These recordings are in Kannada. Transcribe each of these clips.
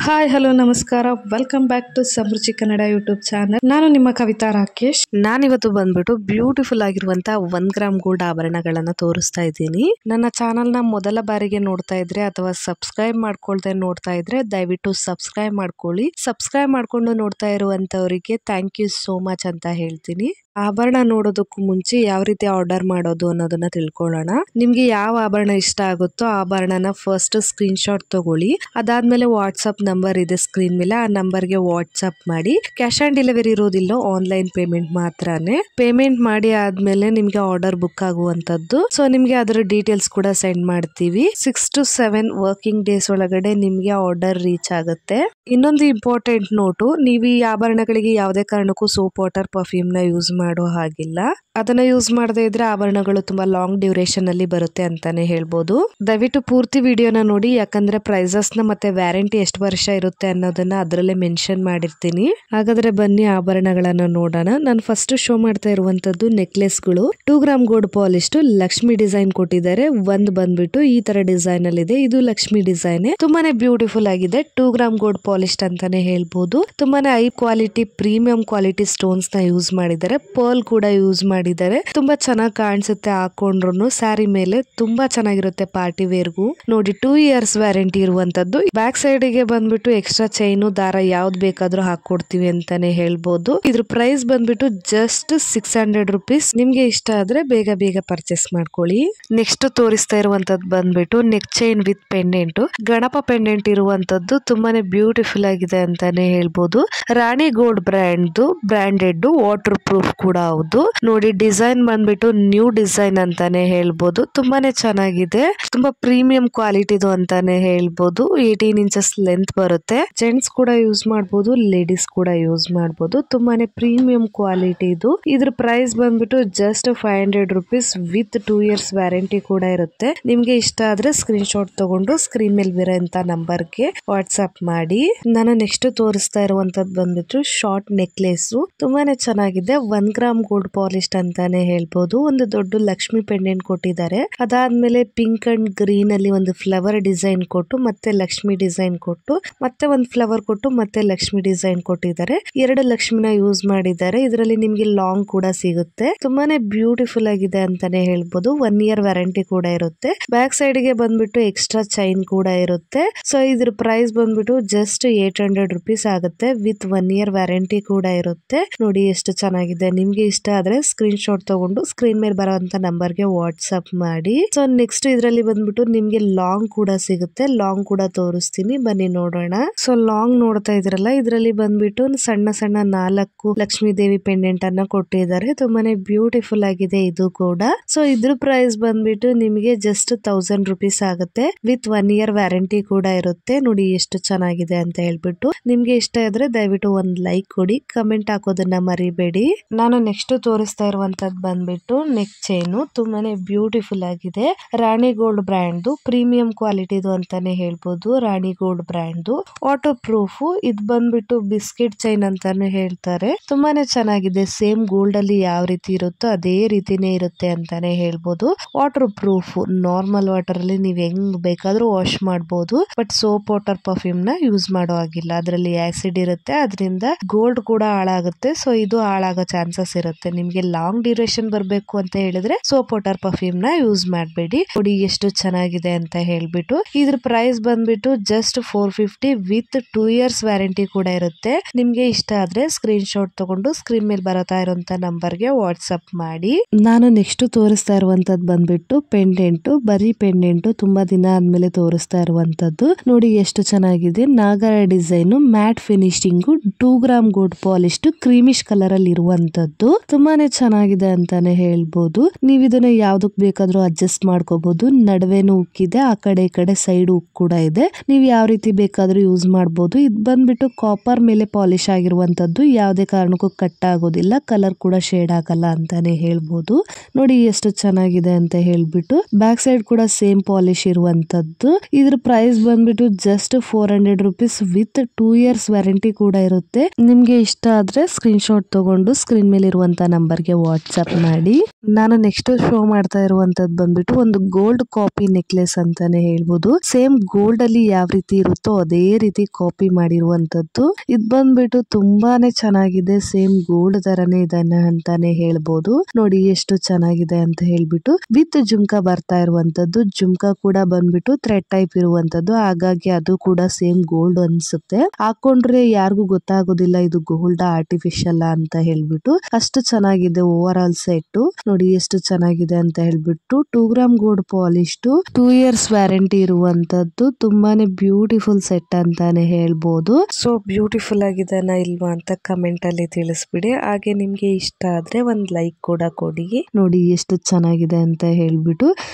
ಹಾಯ್ ಹಲೋ ನಮಸ್ಕಾರ, welcome back to Samruchi Kannada YouTube channel. ನಾನು ನಿಮ್ಮ ಕವಿತಾ ರಾಕೇಶ್. ನಾನಿವತ್ತು ಬಂದ್ಬಿಟ್ಟು ಬ್ಯೂಟಿಫುಲ್ ಆಗಿರುವಂತ 1 ಗ್ರಾಮ್ ಗೋಲ್ಡ್ ಆಭರಣಗಳನ್ನ ತೋರಿಸ್ತಾ ಇದ್ದೀನಿ. ನನ್ನ ಚಾನಲ್ ನ ಮೊದಲ ಬಾರಿಗೆ ನೋಡ್ತಾ ಇದ್ರೆ ಅಥವಾ ಸಬ್ಸ್ಕ್ರೈಬ್ ಮಾಡ್ಕೊಳ್ದೆ ನೋಡ್ತಾ ಇದ್ರೆ ದಯವಿಟ್ಟು ಸಬ್ಸ್ಕ್ರೈಬ್ ಮಾಡ್ಕೊಳ್ಳಿ. ಸಬ್ಸ್ಕ್ರೈಬ್ ಮಾಡ್ಕೊಂಡು ನೋಡ್ತಾ ಇರುವಂತವರಿಗೆ ಥ್ಯಾಂಕ್ ಯು ಸೋ ಮಚ್ ಅಂತ ಹೇಳ್ತೀನಿ. ಆಭರಣ ನೋಡೋದಕ್ಕೂ ಮುಂಚೆ ಯಾವ ರೀತಿ ಆರ್ಡರ್ ಮಾಡೋದು ಅನ್ನೋದನ್ನ ತಿಳ್ಕೊಳ್ಳೋಣ. ನಿಮ್ಗೆ ಯಾವ ಆಭರಣ ಇಷ್ಟ ಆಗುತ್ತೋ ಆ ಆಭರಣನ ಫಸ್ಟ್ ಸ್ಕ್ರೀನ್ ಶಾಟ್ ತಗೊಳ್ಳಿ. ಅದಾದ್ಮೇಲೆ ವಾಟ್ಸ್ಆಪ್ ನಂಬರ್ ಇದೆ ಸ್ಕ್ರೀನ್ ಮೇಲೆ, ಆ ನಂಬರ್ಗೆ ವಾಟ್ಸ್ಆಪ್ ಮಾಡಿ. ಕ್ಯಾಶ್ ಆನ್ ಡೆಲಿವರಿ ಇರೋದಿಲ್ಲ, ಆನ್ಲೈನ್ ಪೇಮೆಂಟ್ ಮಾತ್ರನೇ. ಪೇಮೆಂಟ್ ಮಾಡಿ ಆದ್ಮೇಲೆ ನಿಮ್ಗೆ ಆರ್ಡರ್ ಬುಕ್ ಆಗುವಂತದ್ದು. ಸೊ ನಿಮ್ಗೆ ಅದರ ಡೀಟೇಲ್ಸ್ ಕೂಡ ಸೆಂಡ್ ಮಾಡ್ತೀವಿ. 6 to 7 ವರ್ಕಿಂಗ್ ಡೇಸ್ ಒಳಗಡೆ ನಿಮ್ಗೆ ಆರ್ಡರ್ ರೀಚ್ ಆಗುತ್ತೆ. ಇನ್ನೊಂದು ಇಂಪಾರ್ಟೆಂಟ್ ನೋಟು, ನೀವು ಈ ಆಭರಣಗಳಿಗೆ ಯಾವುದೇ ಕಾರಣಕ್ಕೂ ಸೋಪ್ ವಾಟರ್ ಪರ್ಫ್ಯೂಮ್ ನ ಯೂಸ್ ಮಾಡೋ ಹಾಗಿಲ್ಲ. ಅದನ್ನ ಯೂಸ್ ಮಾಡದೇ ಇದ್ರೆ ಆಭರಣಗಳು ತುಂಬಾ ಲಾಂಗ್ ಡ್ಯೂರೇಷನ್ ಅಲ್ಲಿ ಬರುತ್ತೆ ಅಂತಾನೆ ಹೇಳ್ಬೋದು. ದಯವಿಟ್ಟು ಪೂರ್ತಿ ವಿಡಿಯೋನ ನೋಡಿ, ಯಾಕಂದ್ರೆ ಪ್ರೈಸಸ್ ನ ಮತ್ತೆ ವ್ಯಾರಂಟಿ ಎಷ್ಟು ವರ್ಷ ಇರುತ್ತೆ ಅನ್ನೋದನ್ನ ಅದರಲ್ಲೇ ಮೆನ್ಷನ್ ಮಾಡಿರ್ತೀನಿ. ಹಾಗಾದ್ರೆ ಬನ್ನಿ ಆಭರಣಗಳನ್ನ ನೋಡೋಣ. ನಾನು ಫಸ್ಟ್ ಶೋ ಮಾಡ್ತಾ ಇರುವಂತದ್ದು ನೆಕ್ಲೆಸ್ಗಳು. 2 gram gold polish Lakshmi design ಕೊಟ್ಟಿದ್ದಾರೆ. ಒಂದು ಬಂದ್ಬಿಟ್ಟು ಈ ತರ ಡಿಸೈನ್ ಅಲ್ಲಿ ಇದೆ. ಇದು ಲಕ್ಷ್ಮಿ ಡಿಸೈನ್, ತುಂಬಾನೇ ಬ್ಯೂಟಿಫುಲ್ ಆಗಿದೆ. 2 ಗ್ರಾಮ್ ಗೋಲ್ಡ್ ಪಾಲಿಶ್ ಅಂತಾನೆ ಹೇಳ್ಬೋದು. ತುಂಬಾನೇ high quality premium quality stones ನ ಯೂಸ್ ಮಾಡಿದ್ದಾರೆ. ಪರ್ಲ್ ಕೂಡ ಯೂಸ್ ಮಾಡಿದ್ದಾರೆ. ತುಂಬಾ ಚೆನ್ನಾಗಿ ಕಾಣಿಸುತ್ತೆ ಹಾಕೊಂಡ್ರು. ಸ್ಯಾರಿ ಮೇಲೆ ತುಂಬಾ ಚೆನ್ನಾಗಿರುತ್ತೆ ಪಾರ್ಟಿ ವೇರ್ಗೂ. ನೋಡಿ 2 years ವ್ಯಾರಂಟಿ ಇರುವಂತದ್ದು. ಬ್ಯಾಕ್ ಸೈಡ್ ಗೆ ಬಂದ್ಬಿಟ್ಟು ಎಕ್ಸ್ಟ್ರಾ ಚೈನು ದಾರ ಯಾವ್ದು ಬೇಕಾದ್ರೂ ಹಾಕೊಡ್ತೀವಿ ಅಂತಾನೆ ಹೇಳ್ಬೋದು. ಇದ್ರ ಪ್ರೈಸ್ ಬಂದ್ಬಿಟ್ಟು ಜಸ್ಟ್ 600 rupees. ನಿಮ್ಗೆ ಇಷ್ಟ ಆದ್ರೆ ಬೇಗ ಬೇಗ ಪರ್ಚೇಸ್ ಮಾಡ್ಕೊಳ್ಳಿ. ನೆಕ್ಸ್ಟ್ ತೋರಿಸ್ತಾ ಇರುವಂತದ್ದು ಬಂದ್ಬಿಟ್ಟು neck chain with pendant. Ganapa pendant ಇರುವಂತದ್ದು ತುಂಬಾನೇ ಬ್ಯೂಟಿಫುಲ್ ಆಗಿದೆ ಅಂತಾನೆ ಹೇಳ್ಬೋದು. ರಾಣಿ ಗೋಲ್ಡ್ ಬ್ರ್ಯಾಂಡೆಡ್ ವಾಟರ್ ಪ್ರೂಫ್ ಕೂಡ ಹೌದು. ನೋಡಿ ಡಿಸೈನ್ ಬಂದ್ಬಿಟ್ಟು ನ್ಯೂ ಡಿಸೈನ್ ಅಂತಾನೆ ಹೇಳ್ಬೋದು. ತುಂಬಾನೇ ಚೆನ್ನಾಗಿದೆ. ತುಂಬಾ ಪ್ರೀಮಿಯಂ ಕ್ವಾಲಿಟಿದು ಅಂತಾನೆ ಹೇಳ್ಬೋದು. 18 inches ಲೆಂತ್ ಬರುತ್ತೆ. ಜೆಂಟ್ಸ್ ಕೂಡ ಯೂಸ್ ಮಾಡಬಹುದು, ಲೇಡೀಸ್ ಕೂಡ ಯೂಸ್ ಮಾಡಬಹುದು. ತುಂಬಾನೇ ಪ್ರೀಮಿಯಂ ಕ್ವಾಲಿಟಿ ಇದು. ಇದ್ರ ಪ್ರೈಸ್ ಬಂದ್ಬಿಟ್ಟು just 500 rupees with 2 years warranty ಕೂಡ ಇರುತ್ತೆ. ನಿಮ್ಗೆ ಇಷ್ಟ ಆದ್ರೆ ಸ್ಕ್ರೀನ್ ಶಾಟ್ ತಗೊಂಡು ಸ್ಕ್ರೀನ್ ಮೇಲೆ ಇರೋಂತ ನಂಬರ್ಗೆ ವಾಟ್ಸ್ಆಪ್ ಮಾಡಿ. ನಾನು ನೆಕ್ಸ್ಟ್ ತೋರಿಸ್ತಾ ಇರುವಂತದ್ದು ಬಂದ್ಬಿಟ್ಟು ಶಾರ್ಟ್ ನೆಕ್ಲೆಸ್. ತುಂಬಾನೇ ಚೆನ್ನಾಗಿದೆ. 1 ಗ್ರಾಮ್ ಗೋಲ್ಡ್ ಪಾಲಿಶ್ ಅಂತಾನೆ ಹೇಳ್ಬೋದು. ಒಂದು ದೊಡ್ಡ ಲಕ್ಷ್ಮಿ ಪೆಂಡೆಂಟ್ ಕೊಟ್ಟಿದ್ದಾರೆ. ಅದಾದ್ಮೇಲೆ ಪಿಂಕ್ ಅಂಡ್ ಗ್ರೀನ್ ಅಲ್ಲಿ ಒಂದು ಫ್ಲವರ್ ಡಿಸೈನ್ ಕೊಟ್ಟು ಮತ್ತೆ ಲಕ್ಷ್ಮಿ ಡಿಸೈನ್ ಕೊಟ್ಟು ಮತ್ತೆ ಒಂದು ಫ್ಲವರ್ ಕೊಟ್ಟು ಮತ್ತೆ ಲಕ್ಷ್ಮಿ ಡಿಸೈನ್ ಕೊಟ್ಟಿದ್ದಾರೆ. 2 ಲಕ್ಷ್ಮಿನ ಯೂಸ್ ಮಾಡಿದ್ದಾರೆ. ಇದರಲ್ಲಿ ನಿಮ್ಗೆ ಲಾಂಗ್ ಕೂಡ ಸಿಗುತ್ತೆ. ತುಂಬಾನೇ ಬ್ಯೂಟಿಫುಲ್ ಆಗಿದೆ ಅಂತಾನೆ ಹೇಳ್ಬೋದು. 1 year ವ್ಯಾರಂಟಿ ಕೂಡ ಇರುತ್ತೆ. ಬ್ಯಾಕ್ ಸೈಡ್ ಗೆ ಬಂದ್ಬಿಟ್ಟು ಎಕ್ಸ್ಟ್ರಾ ಚೈನ್ ಕೂಡ ಇರುತ್ತೆ. ಸೊ ಇದ್ರ ಪ್ರೈಸ್ ಬಂದ್ಬಿಟ್ಟು ಜಸ್ಟ್ 800 rupees ಆಗುತ್ತೆ ವಿತ್ 1 year ವ್ಯಾರಂಟಿ ಕೂಡ ಇರುತ್ತೆ. ನೋಡಿ ಎಷ್ಟು ಚೆನ್ನಾಗಿದೆ. ನಿಮ್ಗೆ ಇಷ್ಟ ಆದ್ರೆ ಸ್ಕ್ರೀನ್ ಶಾಟ್ ತಗೊಂಡು ಸ್ಕ್ರೀನ್ ಮೇಲೆ ಬರುವಂತ ನಂಬರ್ಗೆ ವಾಟ್ಸ್ಆಪ್ ಮಾಡಿ. ಸೊ ನೆಕ್ಸ್ಟ್ ಇದರಲ್ಲಿ ಬಂದ್ಬಿಟ್ಟು ನಿಮ್ಗೆ ಲಾಂಗ್ ಕೂಡ ಸಿಗುತ್ತೆ. ಲಾಂಗ್ ಕೂಡ ತೋರಿಸ್ತೀನಿ, ಬನ್ನಿ ನೋಡೋಣ. ಸೊ ಲಾಂಗ್ ನೋಡ್ತಾ ಇದ್ರಲ್ಲ, ಇದರಲ್ಲಿ ಬಂದ್ಬಿಟ್ಟು ಸಣ್ಣ ಸಣ್ಣ 4 ಲಕ್ಷ್ಮೀ ದೇವಿ ಪೆಂಡೆಂಟ್ ಅನ್ನ ಕೊಟ್ಟಿದ್ದಾರೆ. ತುಂಬಾನೇ ಬ್ಯೂಟಿಫುಲ್ ಆಗಿದೆ ಇದು ಕೂಡ. ಸೊ ಇದ್ರ ಪ್ರೈಸ್ ಬಂದ್ಬಿಟ್ಟು ನಿಮಗೆ ಜಸ್ಟ್ 1000 rupees ಆಗುತ್ತೆ ವಿತ್ 1 year ವ್ಯಾರಂಟಿ ಕೂಡ ಇರುತ್ತೆ. ನೋಡಿ ಎಷ್ಟು ಚೆನ್ನಾಗಿದೆ ಅಂತ ಹೇಳ್ಬಿಟ್ಟು. ನಿಮ್ಗೆ ಇಷ್ಟ ಇದ್ರೆ ದಯವಿಟ್ಟು ಒಂದು ಲೈಕ್ ಕೊಡಿ, ಕಮೆಂಟ್ ಹಾಕೋದನ್ನ ಮರಿಬೇಡಿ. ನಾನು ನೆಕ್ಸ್ಟ್ ತೋರಿಸ್ತಾ ಇರುವಂತದ್ದು ಬಂದ್ಬಿಟ್ಟು ನೆಕ್ ಚೈನು. ತುಂಬಾನೇ ಬ್ಯೂಟಿಫುಲ್ ಆಗಿದೆ. ರಾಣಿ ಗೋಲ್ಡ್ ಬ್ರ್ಯಾಂಡ್ ಪ್ರೀಮಿಯಂ ಕ್ವಾಲಿಟಿದು ಅಂತಾನೆ ಹೇಳ್ಬೋದು. ರಾಣಿ ಗೋಲ್ಡ್ ಬ್ರ್ಯಾಂಡ್ ವಾಟರ್ ಪ್ರೂಫ್. ಇದು ಬಂದ್ಬಿಟ್ಟು ಬಿಸ್ಕೆಟ್ ಚೈನ್ ಅಂತಾನೆ ಹೇಳ್ತಾರೆ. ತುಂಬಾನೇ ಚೆನ್ನಾಗಿದೆ. ಸೇಮ್ ಗೋಲ್ಡ್ ಅಲ್ಲಿ ಯಾವ ರೀತಿ ಇರುತ್ತೋ ಅದೇ ರೀತಿನೇ ಇರುತ್ತೆ ಅಂತಾನೆ ಹೇಳ್ಬೋದು. Water proof. ನಾರ್ಮಲ್ ವಾಟರ್ ಅಲ್ಲಿ ನೀವ್ ಹೆಂಗ್ ಬೇಕಾದ್ರೂ ವಾಶ್ ಮಾಡಬಹುದು. ಬಟ್ ಸೋಪ್ ವಾಟರ್ ಪರ್ಫ್ಯೂಮ್ ನ ಯೂಸ್ ಮಾಡೋ ಆಗಿಲ್ಲ. ಅದರಲ್ಲಿ ಆಸಿಡ್ ಇರುತ್ತೆ, ಅದರಿಂದ ಗೋಲ್ಡ್ ಕೂಡ ಹಾಳಾಗುತ್ತೆ. ಸೊ ಇದು ಹಾಳಾಗೋ ಚಾನ್ಸಸ್ ಇರುತ್ತೆ. ನಿಮ್ಗೆ ಲಾಂಗ್ ಡ್ಯೂರೇಷನ್ ಬರಬೇಕು ಅಂತ ಹೇಳಿದ್ರೆ ಸೋಪ್ ವಾಟರ್ ಪರ್ಫ್ಯೂಮ್ ನ ಯೂಸ್ ಮಾಡಬೇಡಿ. ನೋಡಿ ಎಷ್ಟು ಚೆನ್ನಾಗಿದೆ ಅಂತ ಹೇಳ್ಬಿಟ್ಟು. ಇದ್ರ ಪ್ರೈಸ್ ಬಂದ್ಬಿಟ್ಟು ಜಸ್ಟ್ 450 ವಿತ್ 2 years ವ್ಯಾರಂಟಿ ಕೂಡ ಇರುತ್ತೆ. ನಿಮ್ಗೆ ಇಷ್ಟ ಆದ್ರೆ ಸ್ಕ್ರೀನ್ ಶಾಟ್ ತಗೊಂಡು ಸ್ಕ್ರೀನ್ ಮೇಲೆ ಬರತಾ ಇರುವಂತ ನಂಬರ್ಗೆ ವಾಟ್ಸ್ಆಪ್ ಮಾಡಿ. ನಾನು ನೆಕ್ಸ್ಟ್ ತೋರಿಸ್ತಾ ಇರುವಂತದ್ದು ಬಂದ್ಬಿಟ್ಟು ಪೆಂಡೆಂಟ್. ಬರೀ ಪೆಂಡೆಂಟ್ ತುಂಬಾ ದಿನ ಆದ್ಮೇಲೆ ತೋರಿಸ್ತಾ ಇರುವಂತದ್ದು. ನೋಡಿ ಎಷ್ಟು ಚೆನ್ನಾಗಿದೆ. ನಾಗರ design, matte finishing, 2 gram gold polish, creamish colour ಅಲ್ಲಿ ಇರುವಂತದ್ದು. ತುಂಬಾನೇ ಚೆನ್ನಾಗಿದೆ ಅಂತಾನೆ ಹೇಳ್ಬೋದು. ನೀವ್ ಇದನ್ನ ಯಾವ್ದಕ್ ಬೇಕಾದ್ರೂ ಅಡ್ಜಸ್ಟ್ ಮಾಡ್ಕೋಬಹುದು. ನಡುವೆನು ಉಕ್ಕಿದೆ, ಆ ಕಡೆ ಈ ಕಡೆ ಸೈಡ್ ಉಕ್ ಕೂಡ ಇದೆ. ನೀವ್ ಯಾವ ರೀತಿ ಬೇಕಾದ್ರೂ ಯೂಸ್ ಮಾಡಬಹುದು. ಇದು ಬಂದ್ಬಿಟ್ಟು ಕಾಪರ್ ಮೇಲೆ ಪಾಲಿಶ್ ಆಗಿರುವಂತದ್ದು. ಯಾವುದೇ ಕಾರಣಕ್ಕೂ ಕಟ್ ಆಗೋದಿಲ್ಲ, ಕಲರ್ ಕೂಡ ಶೇಡ್ ಆಗಲ್ಲ ಅಂತಾನೆ ಹೇಳ್ಬೋದು. ನೋಡಿ ಎಷ್ಟು ಚೆನ್ನಾಗಿದೆ ಅಂತ ಹೇಳ್ಬಿಟ್ಟು. ಬ್ಯಾಕ್ ಸೈಡ್ ಕೂಡ ಸೇಮ್ ಪಾಲಿಶ್ ಇರುವಂತದ್ದು. ಇದ್ರ ಪ್ರೈಸ್ ಬಂದ್ಬಿಟ್ಟು just 400 rupees with 2 years warranty ಕೂಡ ಇರುತ್ತೆ. ನಿಮ್ಗೆ ಇಷ್ಟ ಆದ್ರೆ ಸ್ಕ್ರೀನ್ ಶಾಟ್ ತಗೊಂಡು ಸ್ಕ್ರೀನ್ ಮೇಲೆ ಇರುವಂತ ನಂಬರ್ಗೆ ವಾಟ್ಸ್ಆಪ್ ಮಾಡಿ. ನಾನು ನೆಕ್ಸ್ಟ್ ಶೋ ಮಾಡ್ತಾ ಇರುವಂತದ್ದು ಬಂದ್ಬಿಟ್ಟು ಒಂದು ಗೋಲ್ಡ್ ಕಾಪಿ ನೆಕ್ಲೆಸ್ ಅಂತಾನೆ ಹೇಳ್ಬೋದು. ಸೇಮ್ ಗೋಲ್ಡ್ ಅಲ್ಲಿ ಯಾವ ರೀತಿ ಇರುತ್ತೋ ಅದೇ ಅದೇ ರೀತಿ ಕಾಪಿ ಮಾಡಿರುವಂತದ್ದು. ಇದು ಬಂದ್ಬಿಟ್ಟು ತುಂಬಾನೇ ಚೆನ್ನಾಗಿದೆ, ಸೇಮ್ ಗೋಲ್ಡ್ ತರನೇ ಇದೆ ಅಂತಾನೆ ಹೇಳ್ಬೋದು. ನೋಡಿ ಎಷ್ಟು ಚೆನ್ನಾಗಿದೆ ಅಂತ ಹೇಳ್ಬಿಟ್ಟು ವಿತ್ ಜುಮ್ಕಾ ಬರ್ತಾ ಇರುವಂತದ್ದು. ಜುಮ್ಕಾ ಕೂಡ ಬಂದ್ಬಿಟ್ಟು ಥ್ರೆಡ್ ಟೈಪ್ ಇರುವಂತದ್ದು, ಹಾಗಾಗಿ ಅದು ಕೂಡ ಸೇಮ್ ಗೋಲ್ಡ್ ಅನ್ಸುತ್ತೆ. ಹಾಕೊಂಡ್ರೆ ಯಾರಿಗೂ ಗೊತ್ತಾಗೋದಿಲ್ಲ ಇದು ಗೋಲ್ಡ್ ಆರ್ಟಿಫಿಷಿಯಲ್ ಅಂತ ಹೇಳ್ಬಿಟ್ಟು. ಅಷ್ಟು ಚೆನ್ನಾಗಿದೆ ಓವರ್ ಆಲ್ ಸೆಟ್. ನೋಡಿ ಎಷ್ಟು ಚೆನ್ನಾಗಿದೆ ಅಂತ ಹೇಳ್ಬಿಟ್ಟು 2 gram gold polish 2 years warranty ಇರುವಂತದ್ದು. ತುಂಬಾನೇ ಬ್ಯೂಟಿಫುಲ್ ಸೆಟ್ ಅಂತಾನೆ ಹೇಳ್ಬೋದು. ಸೊ ಬ್ಯೂಟಿಫುಲ್ ಆಗಿದೆನಾ ಇಲ್ವಾ ಅಂತ ಕಮೆಂಟ್ ಅಲ್ಲಿ ತಿಳಿಸ್ಬಿಡಿ. ಹಾಗೆ ನಿಮ್ಗೆ ಇಷ್ಟ ಆದ್ರೆ ಒಂದ್ ಲೈಕ್ ಕೂಡ ಕೊಡಿ. ನೋಡಿ ಎಷ್ಟು ಚೆನ್ನಾಗಿದೆ ಅಂತ ಹೇಳ್ಬಿಟ್ಟು.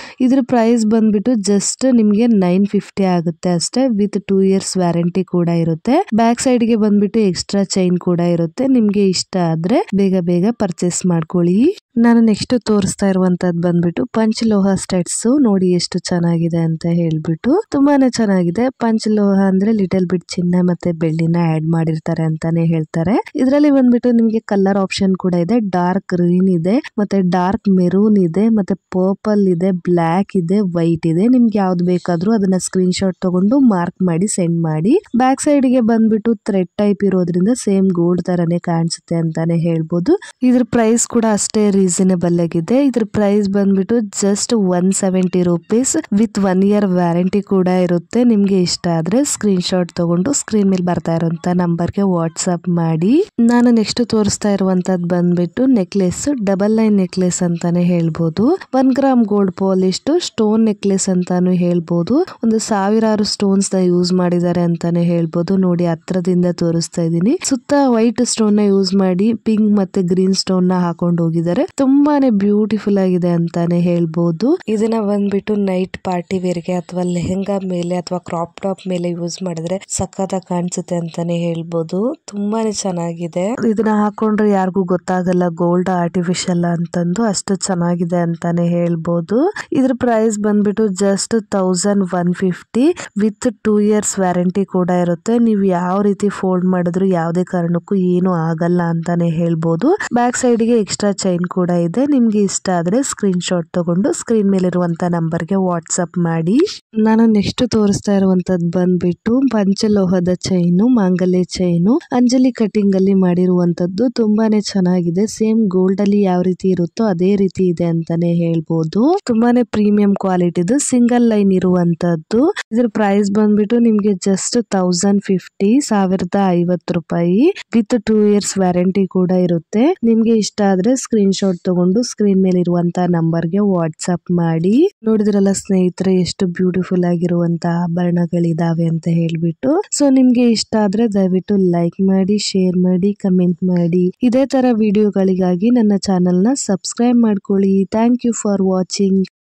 ಇದ್ರ ಪ್ರೈಸ್ ಬಂದ್ಬಿಟ್ಟು ಜಸ್ಟ್ ನಿಮ್ಗೆ 950 ಆಗುತ್ತೆ ಅಷ್ಟೇ, ವಿತ್ 2 ಇಯರ್ಸ್ ವ್ಯಾರಂಟಿ ಕೂಡ ಇರುತ್ತೆ. ಬ್ಯಾಕ್ ಸೈಡ್ ಗೆ ಬಂದ್ಬಿಟ್ಟು ಎಕ್ಸ್ಟ್ರಾ ಚೈನ್ ಕೂಡ ಇರುತ್ತೆ. ನಿಮ್ಗೆ ಇಷ್ಟ ಆದ್ರೆ ಬೇಗ ಬೇಗ ಪರ್ಚೇಸ್ ಮಾಡ್ಕೊಳ್ಳಿ. ನಾನು ನೆಕ್ಸ್ಟ್ ತೋರಿಸ್ತಾ ಇರುವಂತದ್ದು ಬಂದ್ಬಿಟ್ಟು ಪಂಚಲೋಹ ಸ್ಟಡ್ಸ್. ನೋಡಿ ಎಷ್ಟು ಚೆನ್ನಾಗಿದೆ ಅಂತ ಹೇಳ್ಬಿಟ್ಟು. ತುಂಬಾನೇ ಚೆನ್ನಾಗಿದೆ. ಪಂಚಲೋಹ ಅಂದ್ರೆ ಲಿಟಲ್ ಬಿಟ್ ಚಿನ್ನ ಮತ್ತೆ ಬೆಳ್ಳಿನ ಆಡ್ ಮಾಡಿರ್ತಾರೆ ಅಂತಾನೆ ಹೇಳ್ತಾರೆ. ಇದರಲ್ಲಿ ಬಂದ್ಬಿಟ್ಟು ನಿಮ್ಗೆ ಕಲರ್ ಆಪ್ಷನ್ ಕೂಡ ಇದೆ. ಡಾರ್ಕ್ ಗ್ರೀನ್ ಇದೆ, ಮತ್ತೆ ಡಾರ್ಕ್ ಮೆರೂನ್ ಇದೆ, ಮತ್ತೆ ಪರ್ಪಲ್ ಇದೆ, ಬ್ಲಾಕ್ ಇದೆ, ವೈಟ್ ಇದೆ. ನಿಮ್ಗೆ ಯಾವ್ದು ಬೇಕಾದ್ರೂ ಅದನ್ನ ಸ್ಕ್ರೀನ್ ಶಾಟ್ ತಗೊಂಡು ಮಾರ್ಕ್ ಮಾಡಿ ಸೆಂಡ್ ಮಾಡಿ. ಬ್ಯಾಕ್ ಸೈಡ್ ಗೆ ಬಂದ್ಬಿಟ್ಟು ಥ್ರೆಡ್ ಟೈಪ್ ಇರೋದ್ರಿಂದ ಸೇಮ್ ಗೋಲ್ಡ್ ತರನೇ ಕಾಣಿಸುತ್ತೆ ಅಂತಾನೆ ಹೇಳ್ಬೋದು. ಇದ್ರ ಪ್ರೈಸ್ ಕೂಡ ಅಷ್ಟೇ ರೀಸನೇಬಲ್ ಆಗಿದೆ. ಇದ್ರ ಪ್ರೈಸ್ ಬಂದ್ಬಿಟ್ಟು just 170 rupees with 1 year warranty ಕೂಡ ಇರುತ್ತೆ. ನಿಮ್ಗೆ ಇಷ್ಟ ಆದ್ರೆ ಸ್ಕ್ರೀನ್ ಶಾಟ್ ತಗೊಂಡು ಸ್ಕ್ರೀನ್ ಮೇಲೆ ಬರ್ತಾ ಇರುವಂತ ನಂಬರ್ಗೆ ವಾಟ್ಸ್ಆಪ್ ಮಾಡಿ. ನಾನು ನೆಕ್ಸ್ಟ್ ತೋರಿಸ್ತಾ ಇರುವಂತದ್ದು ಬಂದ್ಬಿಟ್ಟು ನೆಕ್ಲೆಸ್, ಡಬಲ್ ಲೈನ್ ನೆಕ್ಲೆಸ್ ಅಂತಾನೆ ಹೇಳ್ಬೋದು. 1 gram gold polish stone necklace ಅಂತಾನು ಹೇಳ್ಬೋದು. ಒಂದು ಸಾವಿರಾರು ಸ್ಟೋನ್ಸ್ ನ ಯೂಸ್ ಮಾಡಿದ್ದಾರೆ ಅಂತಾನೆ ಹೇಳ್ಬೋದು. ನೋಡಿ ಹತ್ರದಿಂದ ತೋರಿಸ್ತಾ ಇದೀನಿ. ಸುತ್ತ ವೈಟ್ ಸ್ಟೋನ್ ನ ಯೂಸ್ ಮಾಡಿ ಪಿಂಕ್ ಮತ್ತೆ ಗ್ರೀನ್ ಸ್ಟೋನ್ ನ ಹಾಕೊಂಡು ಹೋಗಿದ್ದಾರೆ. ತುಂಬಾನೇ ಬ್ಯೂಟಿಫುಲ್ ಆಗಿದೆ ಅಂತಾನೆ ಹೇಳ್ಬೋದು. ಇದನ್ನ ಬಂದ್ಬಿಟ್ಟು ನೈಟ್ ಪಾರ್ಟಿ ವೇರ್ಗೆ ಅಥವಾ ಲೆಹೆಂಗಾ ಮೇಲೆ ಅಥವಾ ಕ್ರಾಪ್ ಟಾಪ್ ಮೇಲೆ ಯೂಸ್ ಮಾಡಿದ್ರೆ ಸಖತ್ತಾಗಿ ಕಾಣಿಸುತ್ತೆ ಅಂತಾನೆ ಹೇಳ್ಬೋದು. ತುಂಬಾನೇ ಚೆನ್ನಾಗಿದೆ. ಇದನ್ನ ಹಾಕೊಂಡ್ರೆ ಯಾರಿಗೂ ಗೊತ್ತಾಗಲ್ಲ ಗೋಲ್ಡ್ ಆರ್ಟಿಫಿಷಿಯಲ್ ಅಂತಂದು. ಅಷ್ಟು ಚೆನ್ನಾಗಿದೆ ಅಂತಾನೆ ಹೇಳ್ಬೋದು. ಇದ್ರ ಪ್ರೈಸ್ ಬಂದ್ಬಿಟ್ಟು ಜಸ್ಟ್ 1150 ವಿತ್ 2 ಇಯರ್ಸ್ ವ್ಯಾರಂಟಿ ಕೂಡ ಇರುತ್ತೆ. ನೀವು ಯಾವ ರೀತಿ ಫೋಲ್ಡ್ ಮಾಡಿದ್ರು ಯಾವುದೇ ಕಾರಣಕ್ಕೂ ಏನು ಆಗಲ್ಲ ಅಂತಾನೆ ಹೇಳ್ಬೋದು. ಬ್ಯಾಕ್ ಸೈಡ್ ಗೆ ಎಕ್ಸ್ಟ್ರಾ ಚೈನ್ ಕೂಡ ಇದೆ. ನಿಮ್ಗೆ ಇಷ್ಟ ಆದ್ರೆ ಸ್ಕ್ರೀನ್ ಶಾಟ್ ತಗೊಂಡು ಸ್ಕ್ರೀನ್ ಮೇಲೆ ಇರುವಂತ ನಂಬರ್ಗೆ ವಾಟ್ಸ್ಆಪ್ ಮಾಡಿ. ನಾನು ನೆಕ್ಸ್ಟ್ ತೋರಿಸ್ತಾ ಇರುವಂತದ್ದು ಬಂದ್ಬಿಟ್ಟು ಪಂಚಲೋಹದ ಚೈನು, ಮಾಂಗಲ್ಯ ಚೈನು, ಅಂಜಲಿ ಕಟಿಂಗ್ ಅಲ್ಲಿ ಮಾಡಿರುವಂತದ್ದು. ತುಂಬಾನೇ ಚೆನ್ನಾಗಿದೆ. ಸೇಮ್ ಗೋಲ್ಡ್ ಅಲ್ಲಿ ಯಾವ ರೀತಿ ಇರುತ್ತೋ ಅದೇ ರೀತಿ ಇದೆ ಅಂತಾನೆ ಹೇಳ್ಬೋದು. ತುಂಬಾನೇ ಪ್ರೀಮಿಯಂ ಕ್ವಾಲಿಟಿದು ಸಿಂಗಲ್ ಲೈನ್ ಇರುವಂತದ್ದು. ಇದ್ರ ಪ್ರೈಸ್ ಬಂದ್ಬಿಟ್ಟು ನಿಮ್ಗೆ ಜಸ್ಟ್ 1050 ರೂಪಾಯಿ ವಿತ್ 2 ಇಯರ್ಸ್ ವ್ಯಾರಂಟಿ ಕೂಡ ಇರುತ್ತೆ. ನಿಮ್ಗೆ ಇಷ್ಟ ಆದ್ರೆ ಸ್ಕ್ರೀನ್ ಶಾಟ್ ತಗೊಂಡು ಸ್ಕ್ರೀನ್ ಮೇಲೆ ಇರುವಂತ ನಂಬರ್ಗೆ ವಾಟ್ಸ್ಆಪ್ ಮಾಡಿ. ನೋಡಿದ್ರಲ್ಲ ಸ್ನೇಹಿತರೆ ಎಷ್ಟು ಬ್ಯೂಟಿಫುಲ್ ಆಗಿರುವಂತ ಆಭರಣಗಳಿದಾವೆ ಅಂತ ಹೇಳ್ಬಿಟ್ಟು. ಸೊ ನಿಮ್ಗೆ ಇಷ್ಟ ಆದ್ರೆ ದಯವಿಟ್ಟು ಲೈಕ್ ಮಾಡಿ, ಶೇರ್ ಮಾಡಿ, ಕಮೆಂಟ್ ಮಾಡಿ. ಇದೇ ತರ ವಿಡಿಯೋಗಳಿಗಾಗಿ ನನ್ನ ಚಾನೆಲ್ ನ ಸಬ್ಸ್ಕ್ರೈಬ್ ಮಾಡ್ಕೊಳ್ಳಿ. Thank you for watching.